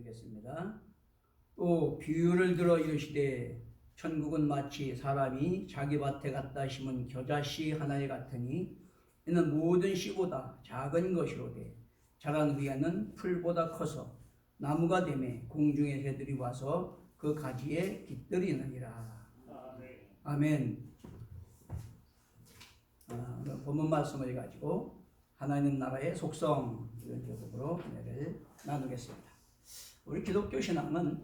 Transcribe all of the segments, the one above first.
읽겠습니다. 또 비유를 들어 이르시되 천국은 마치 사람이 자기 밭에 갖다 심은 겨자씨 하나에 같으니 이는 모든 씨보다 작은 것이로되 자란 후에는 풀보다 커서 나무가 되매 공중의 새들이 와서 그 가지에 깃들이느니라. 아멘. 본문 말씀을 가지고 하나님 나라의 속성 이런 제목으로 은혜를 나누겠습니다. 우리 기독교 신앙은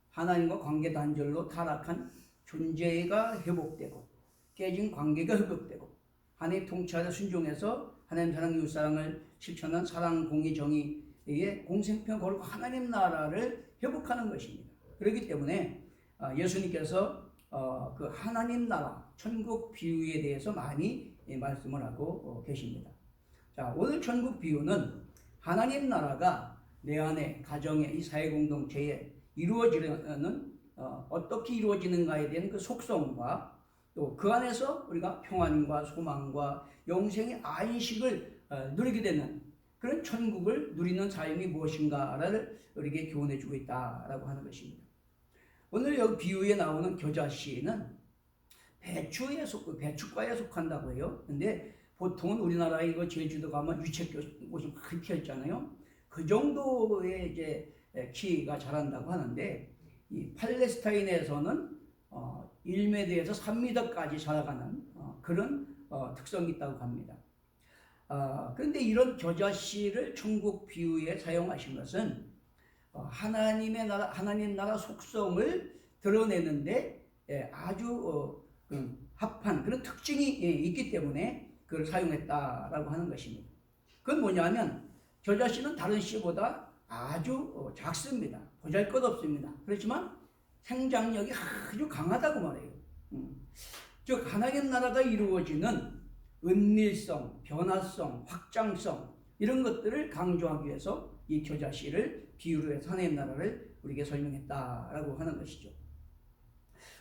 하나님과 관계 단절로 타락한 존재가 회복되고 깨진 관계가 회복되고 하나님 통치하에 순종해서 하나님 사랑 이웃 사랑을 실천한 사랑 공의 정의의 공생편 걸고 하나님 나라를 회복하는 것입니다. 그렇기 때문에 예수님께서 그 하나님 나라 천국 비유에 대해서 많이 말씀을 하고 계십니다. 자, 오늘 천국 비유는 하나님 나라가 내 안에 가정에 이 사회 공동체에 이루어지는 어떻게 이루어지는가에 대한 그 속성과 또 그 안에서 우리가 평안과 소망과 영생의 안식을 누리게 되는 그런 천국을 누리는 삶이 무엇인가를 우리에게 교훈해 주고 있다라고 하는 것입니다. 오늘 여기 비유에 나오는 겨자씨는 배추과에 속한다고 해요. 근데 보통은 우리나라에 이거 제주도 가면 유채꽃이 많이 피어 있잖아요. 그 정도의 이제 키가 자란다고 하는데 이 팔레스타인에서는 1m에서 3m까지 자라가는 그런 특성이 있다고 합니다. 그런데 이런 겨자씨를 천국 비유에 사용하신 것은 하나님 나라 속성을 드러내는데 아주 합한 그런 특징이 있기 때문에 그걸 사용했다라고 하는 것입니다. 그건 뭐냐면 겨자씨는 다른 씨보다 아주 작습니다. 보잘것없습니다. 그렇지만 생장력이 아주 강하다고 말해요. 즉 하나님 나라가 이루어지는 은밀성, 변화성, 확장성 이런 것들을 강조하기 위해서 이 겨자씨를 비유로 해서 하나님 나라를 우리에게 설명했다라고 하는 것이죠.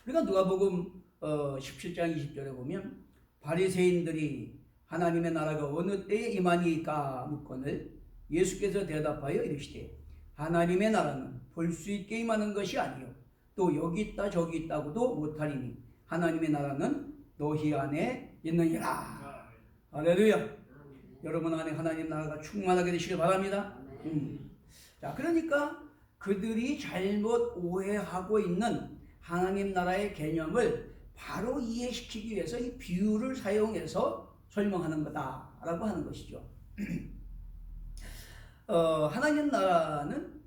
우리가 누가복음 17장 20절에 보면 바리새인들이 하나님의 나라가 어느 때에 임하니까 묻거늘 예수께서 대답하여 이르시되 하나님의 나라는 볼 수 있게 임하는 것이 아니요 또 여기 있다 저기 있다고도 못하리니 하나님의 나라는 너희 안에 있느니라. 할렐루야. 여러분 안에 하나님 나라가 충만하게 되시길 바랍니다. 자, 그러니까 그들이 잘못 오해하고 있는 하나님 나라의 개념을 바로 이해시키기 위해서 이 비유를 사용해서 설명하는 거다라고 하는 것이죠. 하나님 나라는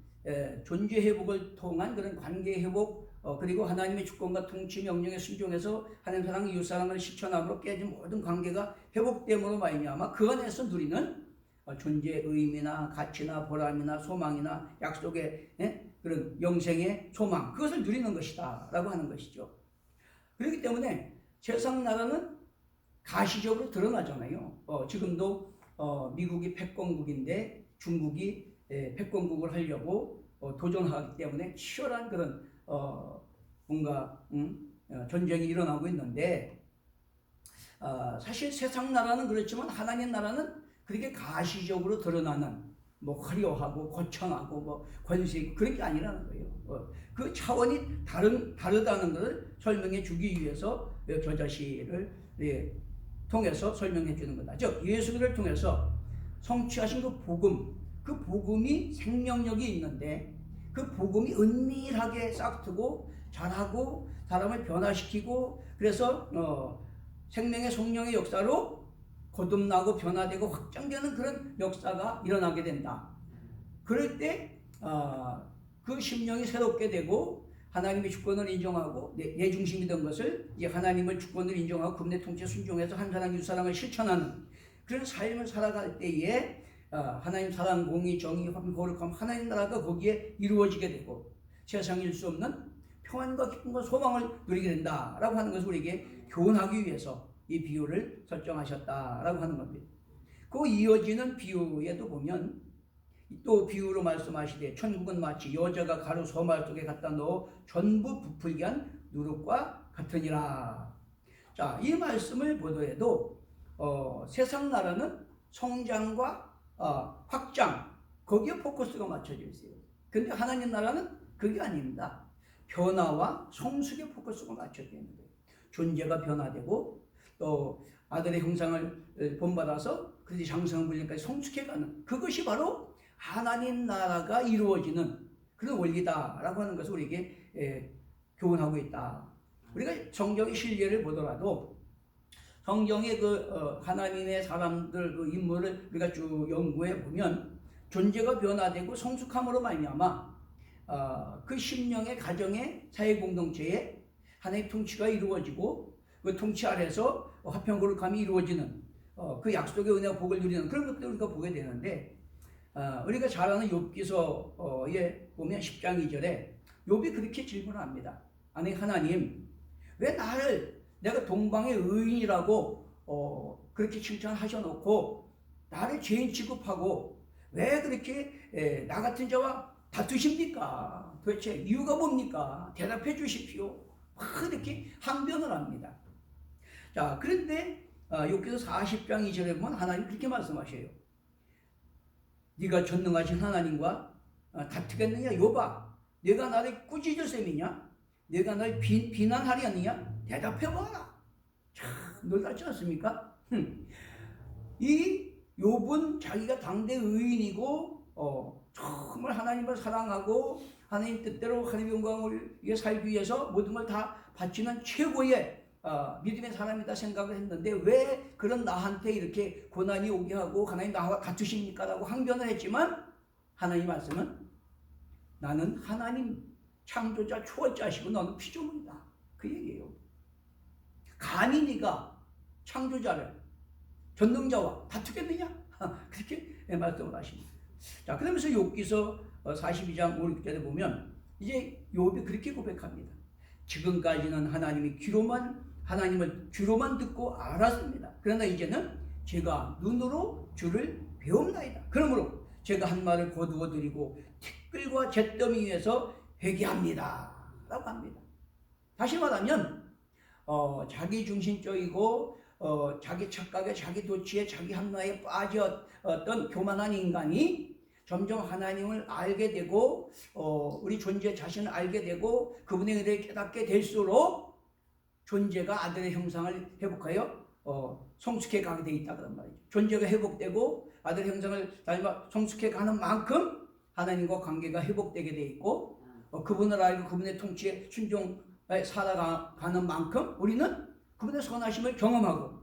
존재 회복을 통한 그런 관계 회복 그리고 하나님의 주권과 통치 명령에 순종해서 하나님 사랑 이웃 사랑을 실천함으로 깨진 모든 관계가 회복됨으로 말미암아 그 안에서 누리는 존재의 의미나 가치나 보람이나 소망이나 약속의 그런 영생의 소망 그것을 누리는 것이다 라고 하는 것이죠. 그렇기 때문에 세상 나라는 가시적으로 드러나잖아요. 지금도 미국이 패권국인데 중국이 패권국을 하려고 도전하기 때문에 치열한 그런 뭔가 전쟁이 일어나고 있는데 사실 세상 나라는 그렇지만 하나님 나라는 그렇게 가시적으로 드러나는 뭐 화려하고 거창하고 뭐 권세 그런 게 아니라는 거예요. 그 차원이 다르다는 것을 설명해 주기 위해서 겨자씨를 통해서 설명해 주는 거다. 즉 예수를 통해서 성취하신 그 복음이 생명력이 있는데 그 복음이 은밀하게 싹트고 자라고 사람을 변화시키고 그래서 생명의 성령의 역사로 거듭나고 변화되고 확장되는 그런 역사가 일어나게 된다. 그럴 때 그 심령이 새롭게 되고 하나님의 주권을 인정하고 내 중심이던 것을 이제 하나님의 주권을 인정하고 그분의 통치에 순종해서 한 사랑 유 사랑을 실천하는 그런 삶을 살아갈 때에 하나님 사랑 공의 정의 화평 거룩함 하나님 나라가 거기에 이루어지게 되고 세상일 수 없는 평안과 기쁨과 소망을 누리게 된다라고 하는 것을 우리에게 교훈하기 위해서 이 비유를 설정하셨다라고 하는 겁니다. 그 이어지는 비유에도 보면 또 비유로 말씀하시되 천국은 마치 여자가 가루 소말 속에 갖다 넣어 전부 부풀게 한 누룩과 같으니라. 자, 이 말씀을 보더라도 세상 나라는 성장과 확장 거기에 포커스가 맞춰져 있어요. 근데 하나님 나라는 그게 아닙니다. 변화와 성숙의 포커스가 맞춰져 있는 거예요. 존재가 변화되고 또 아들의 형상을 본받아서 그래서 장성불량까지 성숙해가는 그것이 바로 하나님 나라가 이루어지는 그런 원리다라고 하는 것을 우리에게 교훈하고 있다. 우리가 성경의 실제를 보더라도 성경의 하나님의 사람들 그 인물을 우리가 쭉 연구해 보면 존재가 변화되고 성숙함으로 말미암아 그 심령의 가정의 사회 공동체에 하나님의 통치가 이루어지고 그 통치 아래서 화평 거룩함이 이루어지는 그 약속의 은혜와 복을 누리는 그런 것들을 우리가 보게 되는데 우리가 잘 아는 욥기서에 보면 10장 2절에 욥이 그렇게 질문합니다. 아니 하나님 왜 나를 내가 동방의 의인이라고 그렇게 칭찬하셔놓고 나를 죄인 취급하고 왜 그렇게 나 같은 자와 다투십니까? 도대체 이유가 뭡니까? 대답해 주십시오. 막 이렇게 항변을 합니다. 자, 그런데 욥기서 40장 2절에 보면 하나님 그렇게 말씀하셔요. 네가 전능하신 하나님과 다투겠느냐? 욥아, 네가 나를 꾸짖을 셈이냐? 네가 나를 비난하려느냐? 대답해봐라. 참 놀랍지 않습니까? 이 욥은 자기가 당대 의인이고 정말 하나님을 사랑하고 하나님 뜻대로 하나님의 영광을 위해 살기 위해서 모든 걸 다 바치는 최고의 믿음의 사람이다 생각을 했는데 왜 그런 나한테 이렇게 고난이 오게 하고 하나님 나와 다투십니까? 라고 항변을 했지만 하나님 말씀은 나는 하나님 창조자 초월자시고 너는 피조물이다. 그 얘기예요. 감히 네가 창조자를 전능자와 다투겠느냐? 그렇게 말씀을 하십니다. 자, 그러면서 욥기서 42장 5, 6절에 보면 이제 욥이 그렇게 고백합니다. 지금까지는 하나님을 귀로만 듣고 알았습니다. 그러나 이제는 제가 눈으로 주를 배웁나이다. 그러므로 제가 한 말을 거두어 드리고 티끌과 잿더미 위에서 회개합니다. 라고 합니다. 다시 말하면 자기 중심적이고 자기 착각에 자기 도취에 자기 합리화에 빠졌던 교만한 인간이 점점 하나님을 알게 되고 우리 존재 자신을 알게 되고 그분의 은혜를 깨닫게 될수록 존재가 아들의 형상을 회복하여 성숙해 가게 돼 있다 그런 말이죠. 존재가 회복되고 아들의 형상을 닮아 성숙해 가는 만큼 하나님과 관계가 회복되게 돼 있고 그분을 알고 그분의 통치에 순종해 살아가는 만큼 우리는 그분의 선하심을 경험하고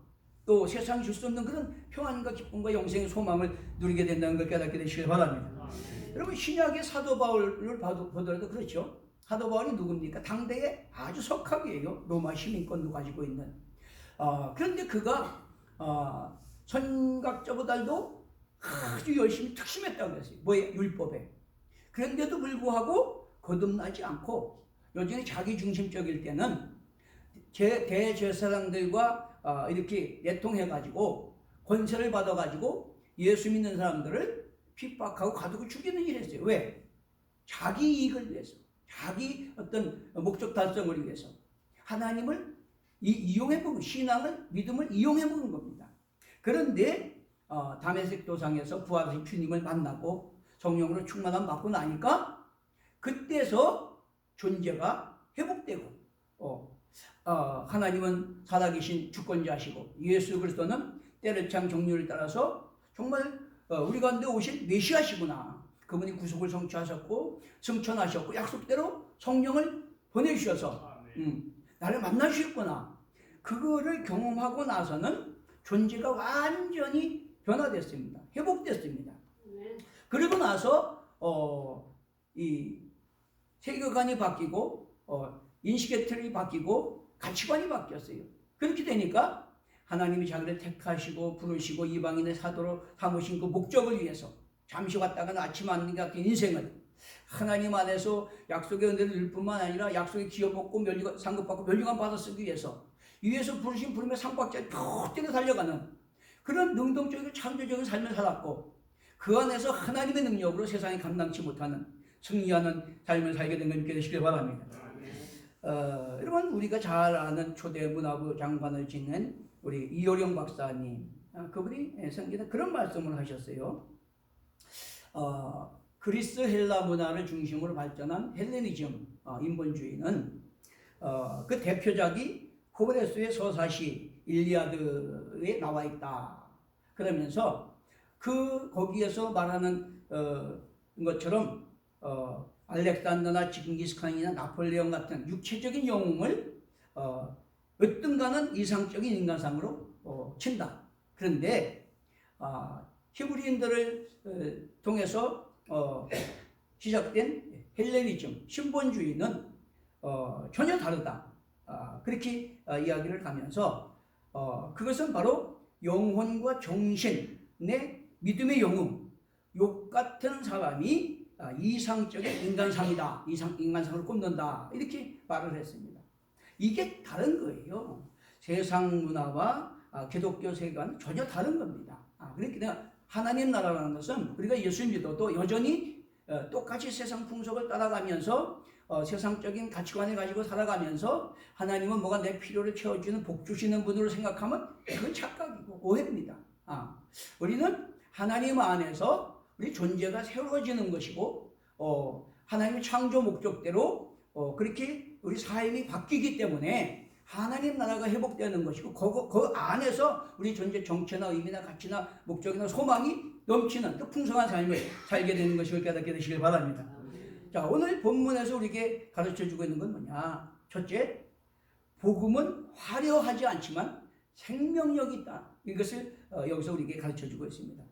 또 세상이 줄 수 없는 그런 평안과 기쁨과 영생의 소망을 누리게 된다는 걸 깨닫게 되시길 바랍니다. 여러분 신약의 사도 바울을 보더라도 그렇죠. 사도 바울이 누굽니까? 당대의 아주 석학이에요. 로마 시민권도 가지고 있는. 그런데 그가 선각자보다도 아주 열심히 특심했다고 그랬어요. 뭐에? 율법에. 그런데도 불구하고 거듭나지 않고 여전히 자기 중심적일 때는 대제사장들과 이렇게 내통해가지고 권세를 받아가지고 예수 믿는 사람들을 핍박하고 가두고 죽이는 일을 했어요. 왜? 자기 이익을 위해서, 자기 어떤 목적 달성을 위해서 하나님을 이용해보는 신앙을 믿음을 이용해보는 겁니다. 그런데 다메섹 도상에서 부활하신 주님을 만나고 성령으로 충만함 받고 나니까 그때서 존재가 회복되고 하나님은 살아계신 주권자시고 예수 그리스도는 때를 찬 정률을 따라서 정말 우리 가운데 오신 메시아시구나. 그분이 구속을 성취하셨고 승천하셨고 약속대로 성령을 보내주셔서 나를 만나주셨구나. 그거를 경험하고 나서는 존재가 완전히 변화됐습니다. 회복됐습니다. 그리고 나서 이 세계관이 바뀌고 인식의 틀이 바뀌고 가치관이 바뀌었어요. 그렇게 되니까 하나님이 자기를 택하시고 부르시고 이방인의 사도로 삼으신 그 목적을 위해서 잠시 왔다가 아침 안개 같은 인생을 하나님 안에서 약속의 은혜를 누릴 뿐만 아니라 약속의 기업 먹고 상급받고 멸류관 받아 쓰기 위해서 위에서 부르신 부름의 상박자에 푹 달려가는 그런 능동적이고 창조적인 삶을 살았고 그 안에서 하나님의 능력으로 세상이 감당치 못하는 승리하는 삶을 살게 된 걸 믿게 되시길 바랍니다. 여러분 우리가 잘 아는 초대 문화부 장관을 지낸 우리 이효령 박사님 그분이 성경에 그런 말씀을 하셨어요. 그리스 헬라 문화를 중심으로 발전한 헬레니즘 인본주의는 그 대표작이 호메로스의 서사시 일리아드에 나와 있다. 그러면서 거기에서 말하는 것처럼 알렉산더나 징기스칸이나 나폴레옹 같은 육체적인 영웅을 어떤가는 이상적인 인간상으로 친다. 그런데 히브리인들을 통해서 시작된 헬레니즘 신본주의는 전혀 다르다. 그렇게 이야기를 하면서 그것은 바로 영혼과 정신의 믿음의 영웅, 욕 같은 사람이 이상적인 인간상이다. 인간상을 꼽는다. 이렇게 말을 했습니다. 이게 다른 거예요. 세상 문화와 기독교 세계와는 전혀 다른 겁니다. 그러니까 하나님 나라라는 것은 우리가 예수 믿어도 여전히 똑같이 세상 풍속을 따라가면서 세상적인 가치관을 가지고 살아가면서 하나님은 뭐가 내 필요를 채워주는 복 주시는 분으로 생각하면 그건 착각이고 오해입니다. 우리는 하나님 안에서 우리 존재가 새로워지는 것이고 하나님의 창조 목적대로 그렇게 우리 삶이 바뀌기 때문에 하나님 나라가 회복되는 것이고 그 안에서 우리 존재 정체나 의미나 가치나 목적이나 소망이 넘치는 또 풍성한 삶을 살게 되는 것을 깨닫게 되시길 바랍니다. 자, 오늘 본문에서 우리에게 가르쳐주고 있는 건 뭐냐? 첫째, 복음은 화려하지 않지만 생명력이 있다. 이것을 여기서 우리에게 가르쳐주고 있습니다.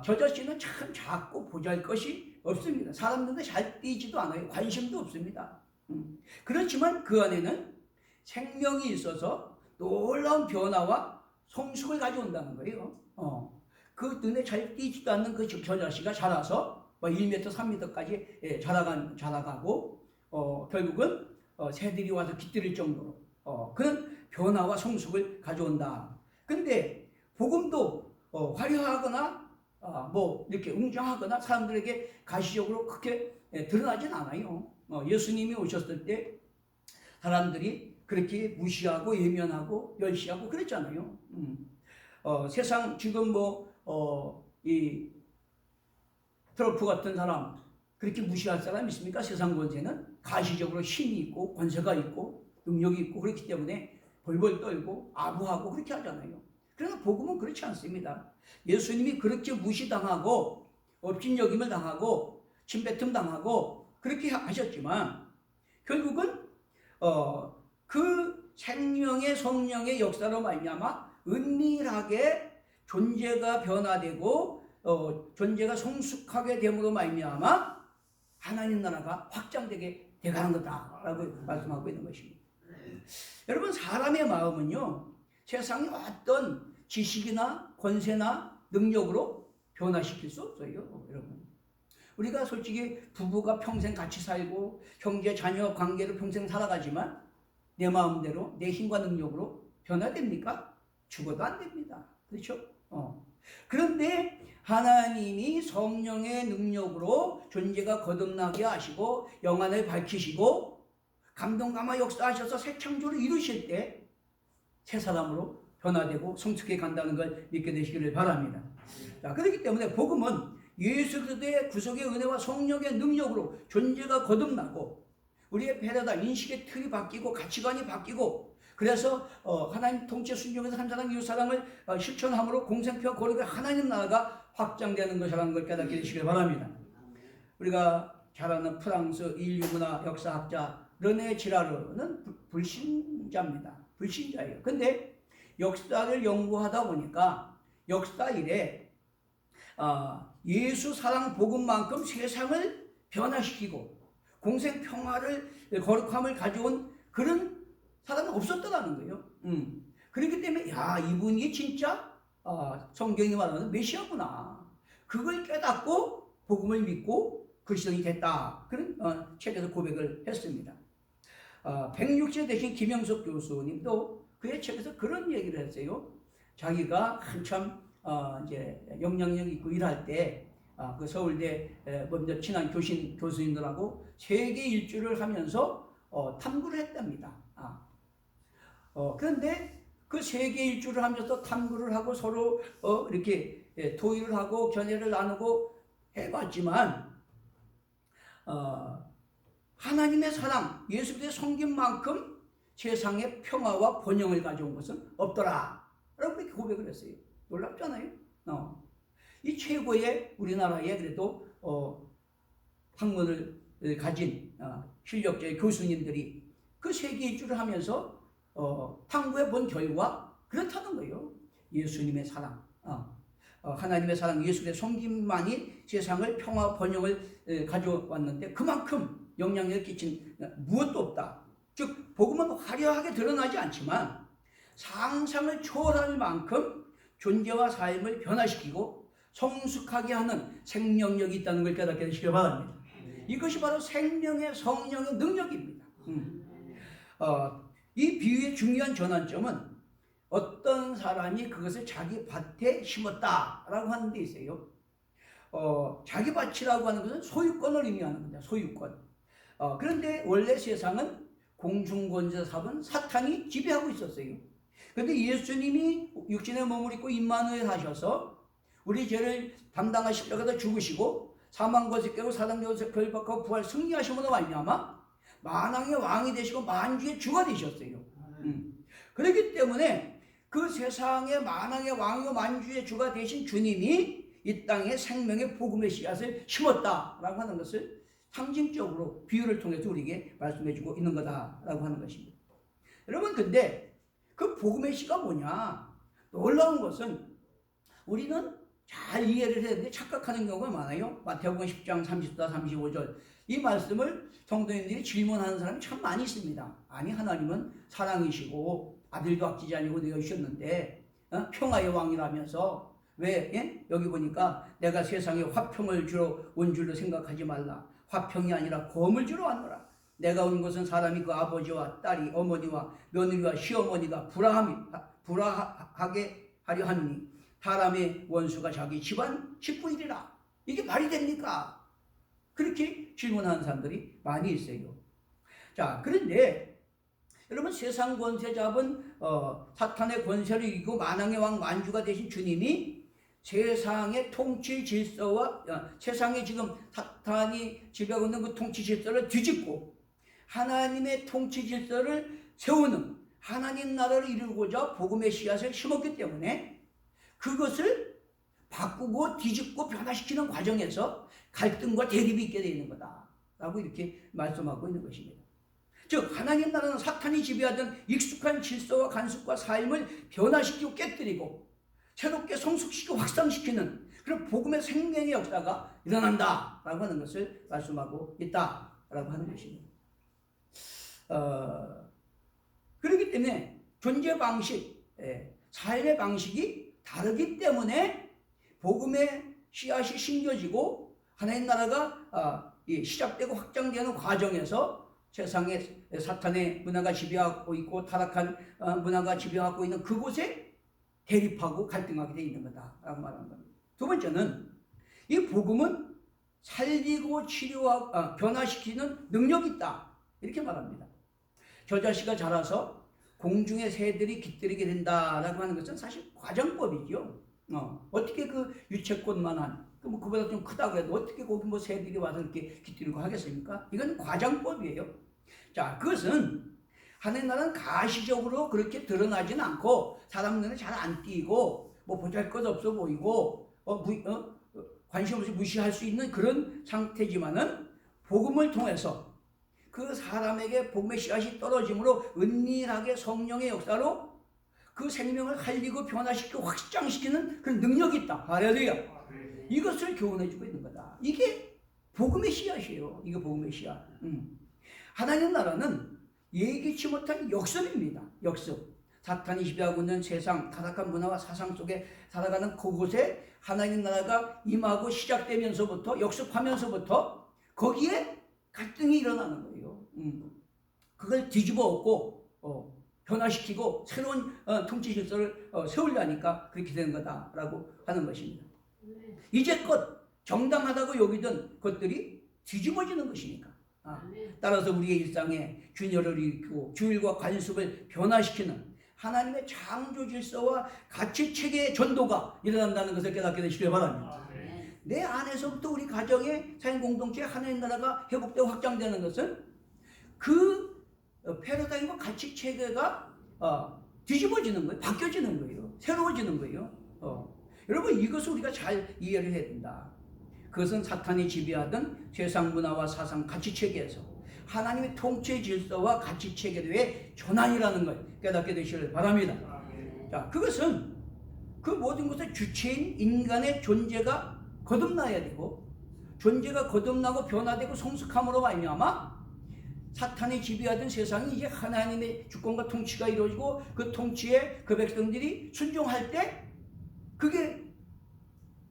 저 자신은 참 작고 보잘것이 없습니다. 사람들도 잘 뛰지도 않아요. 관심도 없습니다. 그렇지만 그 안에는 생명이 있어서 놀라운 변화와 성숙을 가져온다는 거예요. 그 눈에 잘 띄지도 않는 저 자식이 자라서 1m, 3m까지 자라가고 결국은 새들이 와서 깃들일 정도로 그런 변화와 성숙을 가져온다. 근데 복음도 화려하거나 이렇게 웅장하거나 사람들에게 가시적으로 크게 드러나진 않아요. 예수님이 오셨을 때 사람들이 그렇게 무시하고 예면하고 멸시하고 그랬잖아요. 세상 지금 이 트럼프 같은 사람 그렇게 무시할 사람 있습니까? 세상 권세는 가시적으로 힘이 있고 권세가 있고 능력이 있고 그렇기 때문에 벌벌 떨고 아부하고 그렇게 하잖아요. 그러나 복음은 그렇지 않습니다. 예수님이 그렇게 무시당하고 업신여김을 당하고 침뱉음 당하고 그렇게 하셨지만 결국은 그 생명의 성령의 역사로 말미암아 은밀하게 존재가 변화되고 존재가 성숙하게 됨으로 말미암아 하나님 나라가 확장되게 돼가는 거다라고 말씀하고 있는 것입니다. 여러분, 사람의 마음은요 세상의 어떤 지식이나 권세나 능력으로 변화시킬 수 없어요. 여러분, 우리가 솔직히 부부가 평생 같이 살고 형제 자녀 관계로 평생 살아가지만 내 마음대로 내 힘과 능력으로 변화됩니까? 죽어도 안 됩니다. 그렇죠? 그런데 하나님이 성령의 능력으로 존재가 거듭나게 하시고 영안을 밝히시고 감동감화 역사하셔서 새 창조를 이루실 때 새 사람으로 변화되고 성숙해 간다는 걸 믿게 되시기를 바랍니다. 자, 그렇기 때문에 복음은 예수 그리스도의 구속의 은혜와 성령의 능력으로 존재가 거듭나고 우리의 배려다 인식의 틀이 바뀌고 가치관이 바뀌고 그래서 하나님 통치 순종에서 한 사랑 이웃 사랑을 실천함으로 공생피와 거룩의 하나님 나라가 확장되는 것이라는 걸 깨닫게 되시길 바랍니다. 우리가 잘 아는 프랑스 인류문화 역사학자 르네 지라르는 불신자입니다. 불신자예요. 근데 역사를 연구하다 보니까 역사 이래 예수 사랑 복음만큼 세상을 변화시키고 공생 평화를 거룩함을 가져온 그런 사람은 없었더라는 거예요. 그렇기 때문에 이분이 진짜 성경이 말하는 메시아구나. 그걸 깨닫고 복음을 믿고 그리스도인이 됐다. 그런 책에서 고백을 했습니다. 160세 되신 김영석 교수님도 그의 책에서 그런 얘기를 했어요. 자기가 한참 이제 영향력 있고 일할 때 그 서울대 먼저 친한 교수님들하고 세계 일주를 하면서 탐구를 했답니다. 그런데 그 세계 일주를 하면서 탐구를 하고 서로 이렇게 토의를 하고 견해를 나누고 해봤지만 하나님의 사랑, 예수의 섬긴 만큼 세상에 평화와 번영을 가져온 것은 없더라 라고 그렇게 고백을 했어요. 놀랍잖아요. 이 최고의 우리나라의 그래도 학문을 가진 실력자의 교수님들이 그 세계 일주를 하면서 탐구해 본 결과 그렇다는 거예요. 예수님의 사랑, 하나님의 사랑, 예수의 섬김만이 세상을 평화 번영을 가져왔는데 그만큼 영향력을 끼친 무엇도 없다. 즉 복음은 화려하게 드러나지 않지만 상상을 초월할 만큼 존재와 삶을 변화시키고 성숙하게 하는 생명력이 있다는 걸 깨닫게 되시길 바랍니다. 이것이 바로 생명의 성령의 능력입니다. 이 비유의 중요한 전환점은 어떤 사람이 그것을 자기 밭에 심었다라고 하는 데 있어요. 자기 밭이라고 하는 것은 소유권을 의미하는 겁니다. 소유권. 그런데 원래 세상은 공중권자 사분 사탄이 지배하고 있었어요. 그런데 예수님이 육신의 몸을 입고 임마누엘 하셔서 우리 죄를 담당하 십자가에서 죽으시고 사망과 세계로 사단계에서 결박하고 부활 승리하심으로 말미암아 만왕의 왕이 되시고 만주의 주가 되셨어요. 그렇기 때문에 그 세상의 만왕의 왕이고 만주의 주가 되신 주님이 이 땅에 생명의 복음의 씨앗을 심었다라고 하는 것을 상징적으로 비유를 통해서 우리에게 말씀해주고 있는 거다라고 하는 것입니다. 여러분, 근데 그 복음의 씨가 뭐냐? 놀라운 것은 우리는 잘 이해를 해야 되는데 착각하는 경우가 많아요. 마태복음 10장 34, 35절 이 말씀을 성도님들이 질문하는 사람이 참 많이 있습니다. 아니, 하나님은 사랑이시고 아들도 아끼지 아니고 내어주셨는데 평화의 왕이라면서 왜 여기 보니까 내가 세상에 화평을 주러 온 줄로 생각하지 말라. 화평이 아니라 검을 주러 왔노라. 내가 온 것은 사람이 그 아버지와 딸이 어머니와 며느리와 시어머니가 불화하게 하려 하느니 사람의 원수가 자기 집안 식구이리라. 이게 말이 됩니까? 그렇게 질문하는 사람들이 많이 있어요. 자, 그런데 여러분, 세상 권세 잡은 사탄의 권세를 이기고 만왕의 왕 만주가 되신 주님이 세상의 통치 질서와 세상에 지금 사탄이 지배하고 있는 그 통치 질서를 뒤집고 하나님의 통치 질서를 세우는 하나님 나라를 이루고자 복음의 씨앗을 심었기 때문에 그것을 바꾸고 뒤집고 변화시키는 과정에서 갈등과 대립이 있게 되어 있는 거다라고 이렇게 말씀하고 있는 것입니다. 즉 하나님 나라는 사탄이 지배하던 익숙한 질서와 간섭과 삶을 변화시키고 깨뜨리고 새롭게 성숙시키고 확산시키는 그런 복음의 생명의 역사가 일어난다라고 하는 것을 말씀하고 있다라고 하는 것입니다. 그렇기 때문에 존재 방식, 삶의 방식이 다르기 때문에 복음의 씨앗이 심겨지고 하나님 나라가 시작되고 확장되는 과정에서 세상에 사탄의 문화가 지배하고 있고 타락한 문화가 지배하고 있는 그곳에 대립하고 갈등하게 되어 있는 거다라고 말하는 겁니다. 두 번째는 이 복음은 살리고 치료하고 변화시키는 능력이 있다 이렇게 말합니다. 겨자씨가 자라서 공중의 새들이 깃들이게 된다라고 하는 것은 사실 과정법이죠. 어떻게 그 유채꽃만한 그보다 좀 크다고 해도 어떻게 거기 뭐 새들이 와서 이렇게 깃들이고 하겠습니까? 이건 과정법이에요. 자, 그것은 하나님 나라는 가시적으로 그렇게 드러나지는 않고 사람 눈에 잘 안 띄고 뭐 보잘것없어 보이고 관심 없이 무시할 수 있는 그런 상태지만은 복음을 통해서 그 사람에게 복음의 씨앗이 떨어짐으로 은밀하게 성령의 역사로 그 생명을 살리고 변화시키고 확장시키는 그런 능력이 있다. 할렐루야. 이것을 교훈해주고 있는 거다. 이게 복음의 씨앗이에요. 이게 복음의 씨앗. 하나님 나라는 예기치 못한 역습입니다. 역습. 사탄이 지배하고 있는 세상, 타락한 문화와 사상 속에 살아가는 그곳에 하나님 나라가 임하고 시작되면서부터 역습하면서부터 거기에 갈등이 일어나는 거예요. 그걸 뒤집어 엎고 변화시키고 새로운 통치 질서를 세우려니까 그렇게 되는 거다라고 하는 것입니다. 이제껏 정당하다고 여기던 것들이 뒤집어지는 것이니까. 따라서 우리의 일상에 균열을 일으키고 주일과 관습을 변화시키는 하나님의 창조 질서와 가치 체계의 전도가 일어난다는 것을 깨닫게 되시길 바랍니다. 내 안에서부터 우리 가정의 사회 공동체 하나님 나라가 회복되고 확장되는 것은 그 패러다임과 가치 체계가 뒤집어지는 거예요. 바뀌어지는 거예요. 새로워지는 거예요. 여러분 이것을 우리가 잘 이해를 해야 된다. 그것은 사탄이 지배하던 세상 문화와 사상 가치 체계에서 하나님의 통치 질서와 가치 체계로의 전환이라는 걸 깨닫게 되시길 바랍니다. 자, 그것은 그 모든 것의 주체인 인간의 존재가 거듭나야 되고, 존재가 거듭나고 변화되고 성숙함으로 말미암아 사탄이 지배하던 세상이 이제 하나님의 주권과 통치가 이루어지고 그 통치에 그 백성들이 순종할 때 그게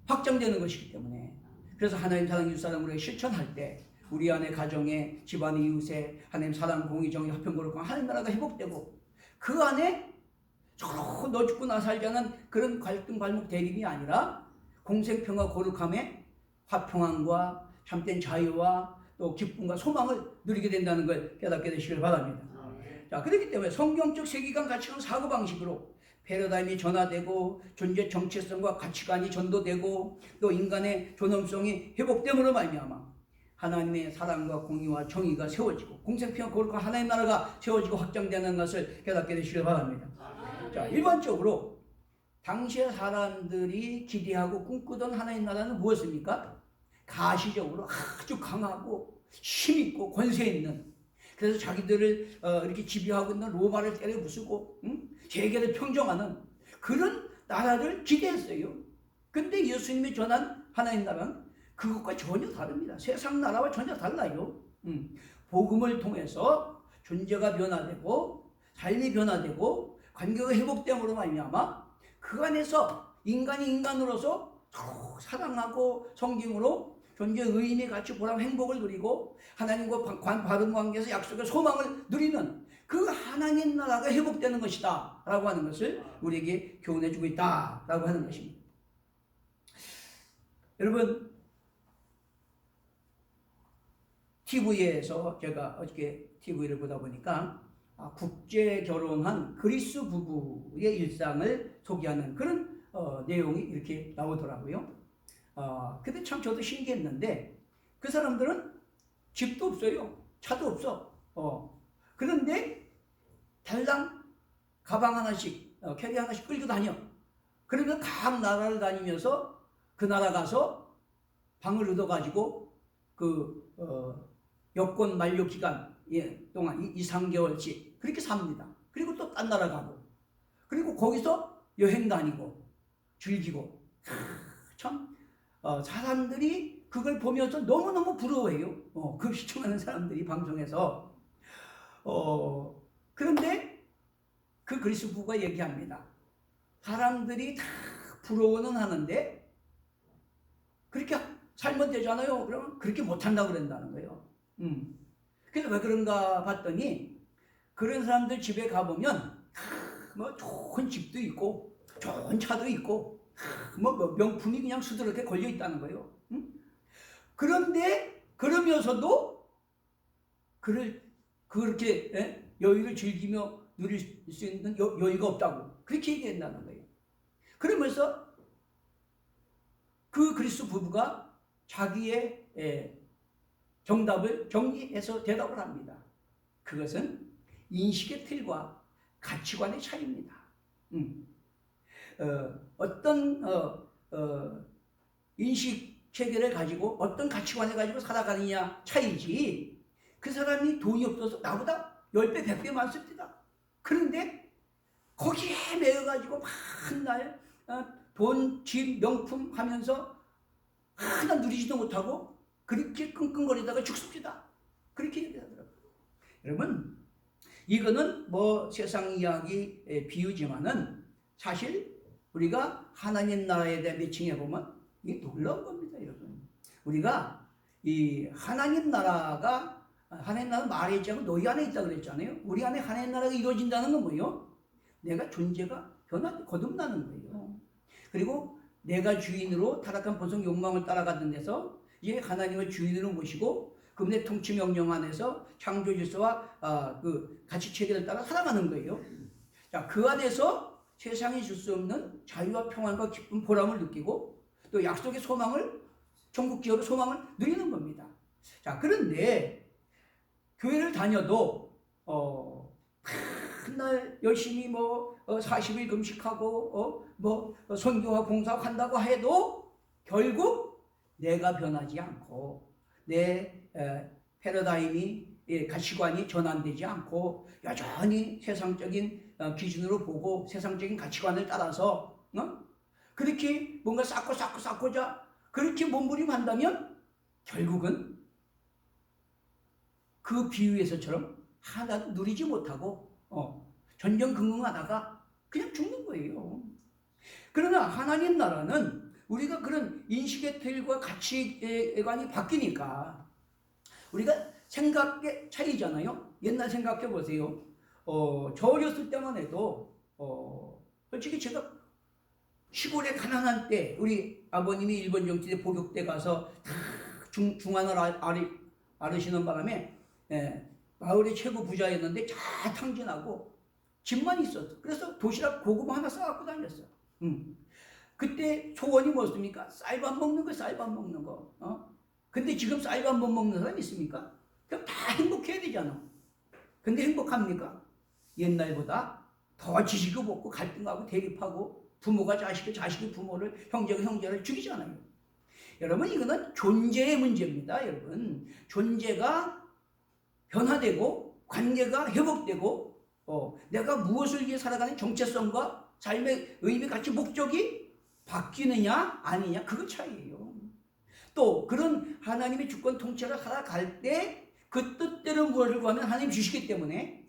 확장되는 것이기 때문에, 그래서 하나님 사랑 이웃 사랑으로 실천할 때 우리 안에 가정에 집안의 이웃에 하나님 사랑 공의 정의 화평 거룩한 하나님 나라가 회복되고 그 안에 서로 너 죽고 나 살자는 그런 갈등 발목 대립이 아니라 공생평화 거룩함에 화평함과 참된 자유와 또 기쁨과 소망을 누리게 된다는 걸 깨닫게 되시길 바랍니다. 자, 그렇기 때문에 성경적 세계관 가치관 사고방식으로 패러다임이 전화되고 존재 정체성과 가치관이 전도되고 또 인간의 존엄성이 회복됨으로 말미암아 하나님의 사랑과 공의와 정의가 세워지고 공생평화 거룩한 하나님 나라가 세워지고 확장되는 것을 깨닫게 되시길 바랍니다. 자, 일반적으로 당시의 사람들이 기대하고 꿈꾸던 하나님 나라는 무엇입니까? 가시적으로 아주 강하고 힘있고 권세 있는, 그래서 자기들을 이렇게 지배하고 있는 로마를 때려 부수고 세계를 평정하는 그런 나라를 기대했어요. 근데 예수님이 전한 하나님 나라는 그것과 전혀 다릅니다. 세상 나라와 전혀 달라요. 복음을 통해서 존재가 변화되고 삶이 변화되고 관계가 회복됨으로 말미암아 그 안에서 인간이 인간으로서 서로 사랑하고 성김으로 존재의 의미, 가치, 보람, 행복을 누리고 하나님과 바른 관계에서 약속의 소망을 누리는 그 하나님 나라가 회복되는 것이다 라고 하는 것을 우리에게 교훈해 주고 있다 라고 하는 것입니다. 여러분, TV에서 제가 어저께 TV를 보다 보니까 국제 결혼한 그리스 부부의 일상을 소개하는 그런 내용이 이렇게 나오더라고요. 근데 참 저도 신기했는데 그 사람들은 집도 없어요. 차도 없어. 그런데 달랑 가방 하나씩, 캐리 하나씩 끌고 다녀. 그러면 각 나라를 다니면서 그 나라 가서 방을 얻어가지고 여권 만료 기간 동안 2, 3개월씩 그렇게 삽니다. 그리고 또 딴 나라 가고, 그리고 거기서 여행 다니고 즐기고. 참 사람들이 그걸 보면서 너무너무 부러워해요. 그 시청하는 사람들이 방송에서. 그런데 그 그리스 부부가 얘기합니다. 사람들이 다 부러워는 하는데 그렇게 살면 되잖아요. 그러면 그렇게 못한다고 그런다는 거예요. 그래서 왜 그런가 봤더니 그런 사람들 집에 가보면 뭐 좋은 집도 있고 좋은 차도 있고 뭐 명품이 그냥 수두룩하게 걸려 있다는 거예요. 그런데 그러면서도 그렇게 여유를 즐기며 누릴 수 있는 여유가 없다고 그렇게 얘기한다는 거예요. 그러면서 그 그리스 부부가 자기의 정답을 정리해서 대답을 합니다. 그것은 인식의 틀과 가치관의 차이입니다. 어떤 인식 체계를 가지고 어떤 가치관을 가지고 살아가느냐 차이지, 그 사람이 돈이 없어서 나보다 10배, 100배 많습니다. 그런데 거기에 매여가지고 맨날 돈, 집, 명품 하면서 하나 누리지도 못하고 그렇게 끙끙거리다가 죽습니다. 그렇게 얘기하더라고요. 여러분, 이거는 뭐 세상 이야기 비유지만은 사실 우리가 하나님 나라에 대해 매칭해보면 이게 놀라운 겁니다, 여러분. 우리가 이 하나님 나라가, 하나님 나라는 말에 있지 않고 너희 안에 있다고 그랬잖아요. 우리 안에 하나님 나라가 이루어진다는 건 뭐예요? 내가 존재가 거듭나는 거예요. 그리고 내가 주인으로 타락한 본성 욕망을 따라가던 데서 이제 하나님을 주인으로 모시고 그분의 통치 명령 안에서 창조 질서와 그 가치 체계를 따라 살아가는 거예요. 자, 그 안에서 세상이 줄 수 없는 자유와 평안과 기쁨, 보람을 느끼고 또 약속의 소망을 천국 기업의 소망을 누리는 겁니다. 자, 그런데 교회를 다녀도 맨날 열심히 40일 금식하고 선교와 봉사한다고 해도 결국 내가 변하지 않고 내 패러다임이 가치관이 전환되지 않고 여전히 세상적인 기준으로 보고 세상적인 가치관을 따라서 그렇게 뭔가 쌓고자 그렇게 몸부림한다면 결국은 그 비유에서처럼 하나도 누리지 못하고 전전긍긍하다가 그냥 죽는 거예요. 그러나 하나님 나라는 우리가 그런 인식의 틀과 가치관이 바뀌니까 우리가 생각의 차이잖아요. 옛날 생각해 보세요. 저 어렸을 때만 해도 솔직히 제가 시골에 가난한 때 우리 아버님이 일본 정치대 복역대 가서 중환을 앓으시는 바람에 마을의 최고 부자였는데 잘 탕진하고 집만 있었어. 그래서 도시락 고구마 하나 싸갖고 다녔어. 그때 소원이 뭐였습니까? 쌀밥 먹는 거, 쌀밥 먹는 거. 근데 지금 쌀밥 못 먹는 사람 있습니까? 그럼 다 행복해야 되잖아. 근데 행복합니까? 옛날보다 더 지식을 먹고 갈등하고 대립하고 부모가 자식을, 자식이 부모를, 형제가 형제를 죽이잖아요. 여러분, 이거는 존재의 문제입니다. 여러분, 존재가 변화되고 관계가 회복되고 내가 무엇을 위해 살아가는 정체성과 삶의 의미, 가치, 목적이 바뀌느냐 아니냐, 그거 차이예요. 또 그런 하나님의 주권 통치를 살아갈 때 그 뜻대로 무엇을 구하면 하나님 주시기 때문에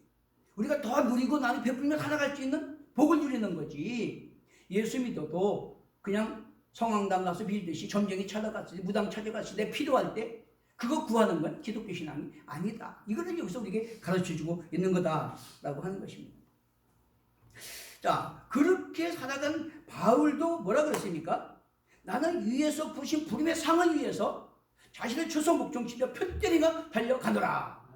우리가 더 누리고 나는 베풀며 살아갈 수 있는 복을 누리는 거지. 예수 믿어도 그냥 성황당 가서 빌듯이 점쟁이 찾아갔을 때, 무당 찾아갔을 때 필요할 때 그거 구하는 건 기독교 신앙이 아니다. 이거는 여기서 우리에게 가르쳐주고 있는 거다라고 하는 것입니다. 자, 그렇게 살아간 바울도 뭐라 그랬습니까? 나는 위에서 부르신 부름의 상을 위해서 자신의 처소 목적지며 편때리가 달려가노라.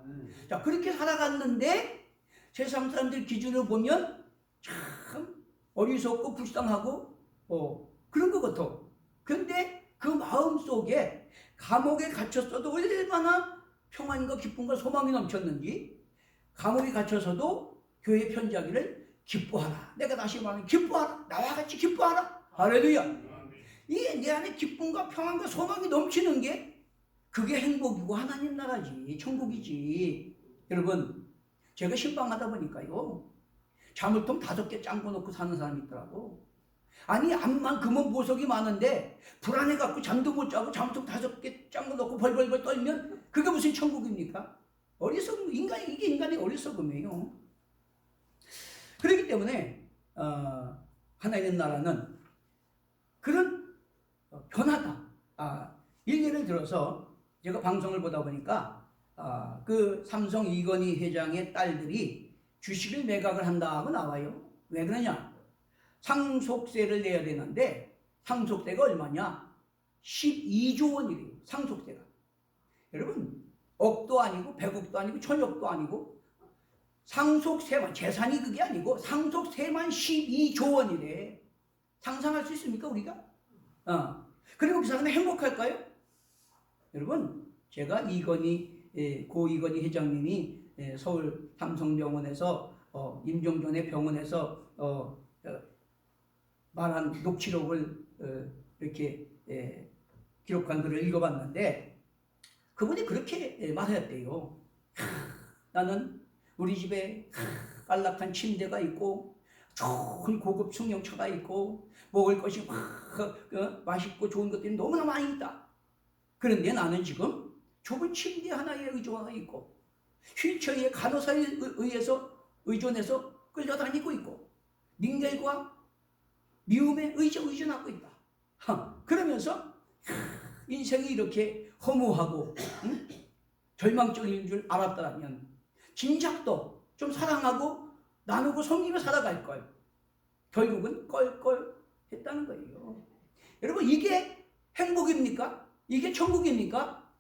자, 그렇게 살아갔는데 세상 사람들 기준으로 보면 참 어리석고 불쌍하고 그런 것 같아. 그런데 그 마음 속에 감옥에 갇혔어도 얼마나 평안과 기쁨과 소망이 넘쳤는지, 감옥에 갇혀서도 교회 편지하기를 기뻐하라. 내가 다시 말하면 기뻐하라. 나와 같이 기뻐하라. 할렐루야. 이게 내 안에 기쁨과 평안과 소망이 넘치는 게 그게 행복이고 하나님 나라지, 천국이지. 여러분, 제가 신방하다 보니까요, 자물통 5개 짱구 놓고 사는 사람이 있더라고. 아니, 암만큼은 보석이 많은데 불안해갖고 잠도 못 자고 자물통 5개 짱구 놓고 벌벌벌 떨면 그게 무슨 천국입니까? 어리석음, 이게 인간의 어리석음이에요. 그렇기 때문에 하나님 나라는 그런 변화다. 일례를 들어서 제가 방송을 보다 보니까 그 삼성 이건희 회장의 딸들이 주식을 매각을 한다고 나와요. 왜 그러냐? 상속세를 내야 되는데 상속세가 얼마냐? 12조 원이래요. 상속세가. 여러분, 억도 아니고 100억도 아니고 1000억도 아니고 상속세만, 재산이 그게 아니고 상속세만 12조 원이래. 상상할 수 있습니까, 우리가? 그리고 그 사람은 행복할까요? 여러분, 제가 고 이건희 회장님이 서울 삼성병원에서 임종전의 병원에서 말한 녹취록을 이렇게 기록한 글을 읽어봤는데 그분이 그렇게 말했대요. 나는 우리 집에 안락한 침대가 있고 좋은 고급 승용차가 있고 먹을 것이 맛있고 좋은 것들이 너무나 많이 있다. 그런데 나는 지금 좁은 침대 하나에 의존하고 있고 휠체어에 간호사에 의존해서 끌려다니고 있고 링겔과 미움에 의존하고 있다. 그러면서 인생이 이렇게 허무하고 절망적인 줄 알았다면 진작도 좀 사랑하고 나누고 섬기며 살아갈 걸. 결국은 껄껄했다는 거예요. 여러분, 이게 행복입니까? 이게 천국입니까?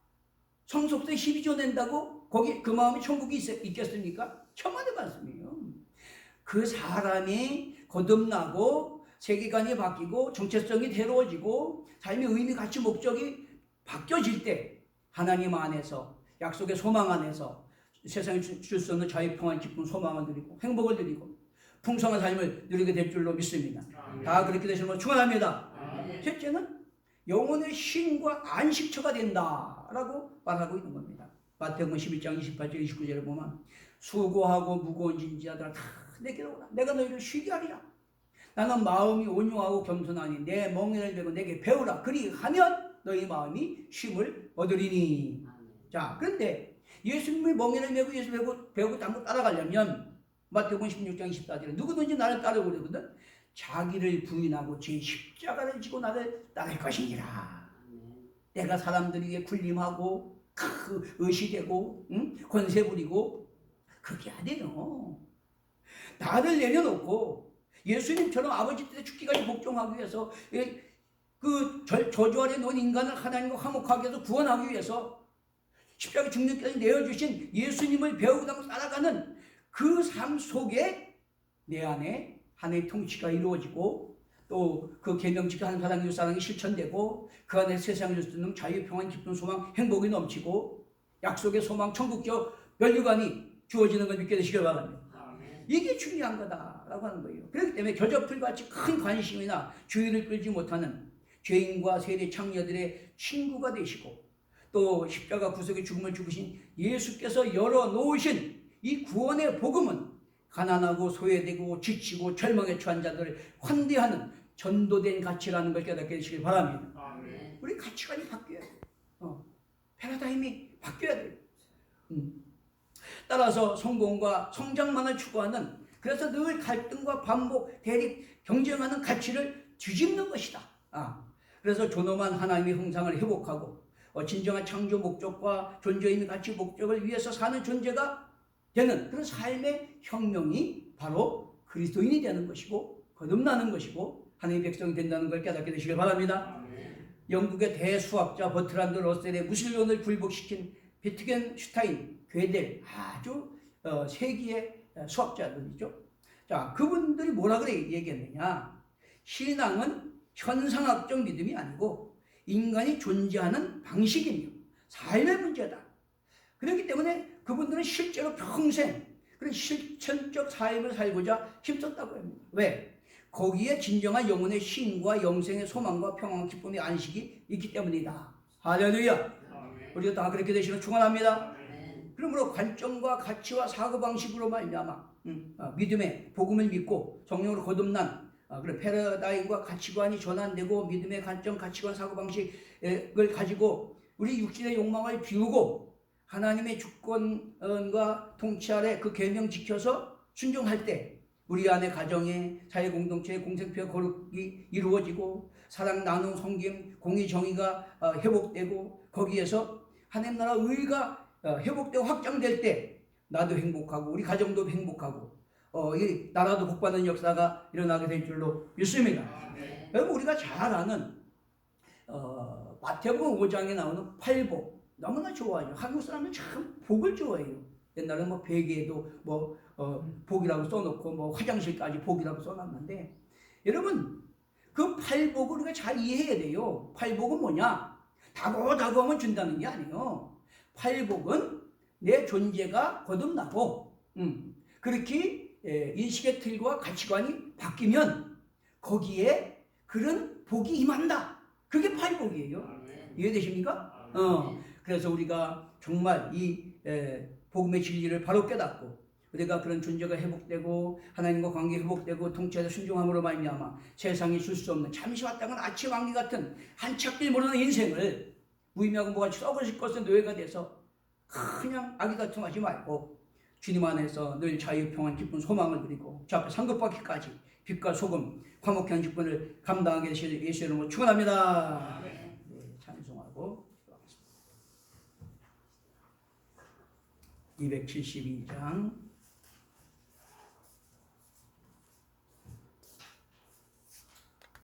상속세 12조 낸다고 거기 그 마음에 천국이 있겠습니까? 천만의 말씀이에요. 그 사람이 거듭나고 세계관이 바뀌고 정체성이 새로워지고 삶의 의미, 가치, 목적이 바뀌어질 때 하나님 안에서 약속의 소망 안에서 세상에 줄 수 없는 자유, 평안, 기쁨, 소망을 누리고 행복을 누리고 풍성한 삶을 누리게 될 줄로 믿습니다. 다 그렇게 되시는 걸 축원합니다. 셋째는 영혼의 쉼과 안식처가 된다라고 말하고 있는 겁니다. 마태복음 11장 28절 29절에 보면 수고하고 무거운 짐지하더라 다 내게로 오라. 내가 너희를 쉬게 하리라. 나는 마음이 온유하고 겸손하니 내 멍에를 메고 내게 배우라. 그리하면 너희 마음이 쉼을 얻으리니. 자, 그런데 예수님의 멍에를 메고 예수 배우고 한번 따라가려면 마태복음 16장 24절에 누구든지 나를 따르거든 자기를 부인하고 제 십자가를 지고 나를 따를 것이니라. 내가 사람들 위해 군림하고 의시되고 권세 부리고 그게 아니에요. 나를 내려놓고 예수님처럼 아버지 뜻에 죽기까지 복종하기 위해서 그 저주 아래 놓은 인간을 하나님과 화목하게 해서 구원하기 위해서 십자가 죽는까지 내어주신 예수님을 배우고 따라가는 그 삶 속에 내 안에 하나님의 통치가 이루어지고 또 그 계명 지켜하는 사랑의 유사랑이 실천되고 그 안에 세상을 줄 수 있는 자유, 평안, 기쁨, 소망, 행복이 넘치고 약속의 소망, 천국적 면류관이 주어지는 걸 믿게 되시길 바랍니다. 이게 중요한 거다라고 하는 거예요. 그렇기 때문에 겨자풀같이 큰 관심이나 주의를 끌지 못하는 죄인과 세례 창녀들의 친구가 되시고 또 십자가 구속의 죽음을 죽으신 예수께서 열어놓으신 이 구원의 복음은 가난하고 소외되고 지치고 절망에 처한 자들을 환대하는 전도된 가치라는 걸 깨닫게 되시길 바랍니다. 아멘. 우리 가치관이 바뀌어야 돼요. 패러다임이 바뀌어야 돼요. 따라서 성공과 성장만을 추구하는 그래서 늘 갈등과 반복, 대립, 경쟁하는 가치를 뒤집는 것이다. 그래서 존엄한 하나님의 형상을 회복하고 진정한 창조 목적과 존재의 가치 목적을 위해서 사는 존재가 되는 그런 삶의 혁명이 바로 그리스도인이 되는 것이고 거듭나는 것이고 하나님의 백성이 된다는 걸 깨닫게 되시길 바랍니다. 영국의 대수학자 버트란드 러셀의 무신론을 굴복시킨 비트겐슈타인, 괴델 아주 세기의 수학자들이죠. 자, 그분들이 뭐라 그래 얘기했느냐? 신앙은 현상학적 믿음이 아니고 인간이 존재하는 방식이며 삶의 문제다. 그렇기 때문에 그분들은 실제로 평생 그런 실천적 삶을 살고자 힘썼다고 합니다. 왜? 거기에 진정한 영혼의 쉼과 영생의 소망과 평안, 기쁨의 안식이 있기 때문이다. 할렐루야. 우리가 다 그렇게 되시는 축원합니다. 그러므로 관점과 가치와 사고방식으로 말미암아 믿음의 복음을 믿고 성령으로 거듭난 그런 패러다임과 가치관이 전환되고 믿음의 관점, 가치관, 사고방식을 가지고 우리 육신의 욕망을 비우고 하나님의 주권과 통치 아래 그 계명 지켜서 순종할 때 우리 안에 가정에 사회공동체의 공생표의 거룩이 이루어지고 사랑, 나눔, 섬김, 공의, 정의가 회복되고 거기에서 하나님 나라 의가 회복되고 확장될 때 나도 행복하고 우리 가정도 행복하고 이 나라도 복받는 역사가 일어나게 될 줄로 믿습니다. 여러분 우리가 잘 아는 마태복음 5장에 나오는 팔복 너무나 좋아하죠. 한국 사람은 참 복을 좋아해요. 옛날에 뭐 베개에도 복이라고 써놓고 뭐 화장실까지 복이라고 써놨는데 여러분 그 팔복을 우리가 잘 이해해야 돼요. 팔복은 뭐냐? 다고 하면 준다는 게 아니에요. 팔복은 내 존재가 거듭나고 그렇게 인식의 틀과 가치관이 바뀌면 거기에 그런 복이 임한다. 그게 팔복이에요. 이해되십니까? 그래서 우리가 정말 이 복음의 진리를 바로 깨닫고 우리가 그런 존재가 회복되고 하나님과 관계 회복되고 통치에서 순종함으로 말미암아 세상이 줄 수 없는 잠시 왔다간 아침 안개 같은 한참길 모르는 인생을 무의미하고 뭐가 썩어질 것에 노예가 돼서 그냥 아기 다툼하지 말고 주님 안에서 늘 자유, 평안, 기쁨, 소망을 누리고 저 앞에 상급받기까지 빛과 소금, 화목한 직분을 감당하게 되실 예수의 이름으로 축원합니다. 네, 찬송하고 272장